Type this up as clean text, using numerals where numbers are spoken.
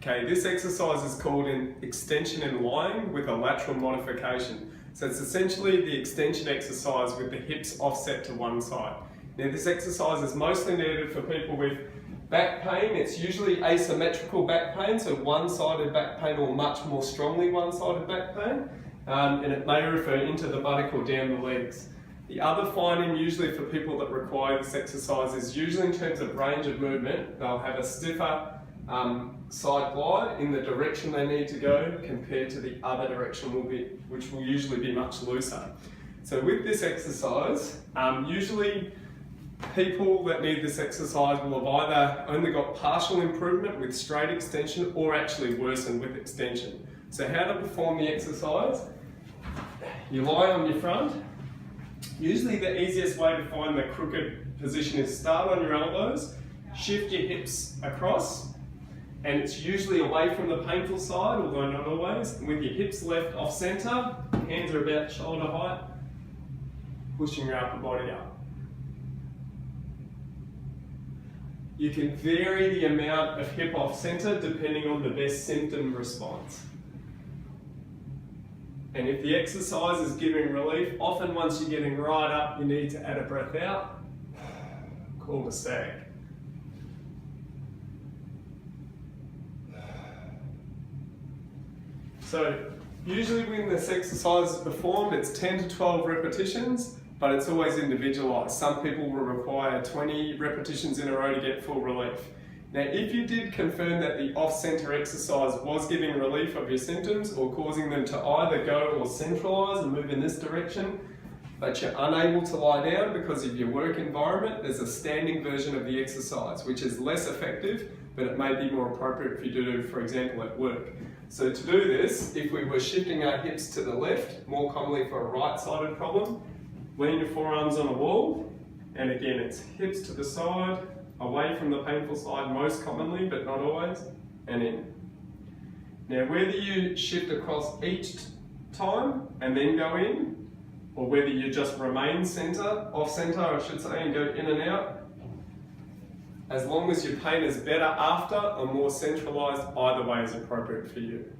Okay, this exercise is called an extension in lying with a lateral modification. So it's essentially the extension exercise with the hips offset to one side. Now this exercise is mostly needed for people with back pain. It's usually asymmetrical back pain, so one-sided back pain or much more strongly one-sided back pain. And it may refer into the buttock or down the legs. The other finding usually for people that require this exercise is usually in terms of range of movement, they'll have a stiffer side glide in the direction they need to go compared to the other direction, which will usually be much looser. So with this exercise, usually people that need this exercise will have either only got partial improvement with straight extension or actually worsened with extension. So how to perform the exercise? You lie on your front. Usually the easiest way to find the crooked position is start on your elbows, shift your hips across, and it's usually away from the painful side, although not always. And with your hips left off center, hands are about shoulder height, pushing your upper body up. You can vary the amount of hip off center depending on the best symptom response. And if the exercise is giving relief, often once you're getting right up, you need to add a breath out, called a stag. So usually when this exercise is performed, it's 10 to 12 repetitions, but it's always individualized. Some people will require 20 repetitions in a row to get full relief. Now, if you did confirm that the off-center exercise was giving relief of your symptoms or causing them to either go or centralize and move in this direction, but you're unable to lie down because of your work environment, there's a standing version of the exercise, which is less effective, but it may be more appropriate for you to do, for example, at work. So to do this, if we were shifting our hips to the left, more commonly for a right-sided problem, lean your forearms on a wall, and again, it's hips to the side, away from the painful side most commonly, but not always, and in. Now, whether you shift across each time and then go in, or whether you just remain off center, I should say, and go in and out, as long as your pain is better after or more centralized, either way is appropriate for you.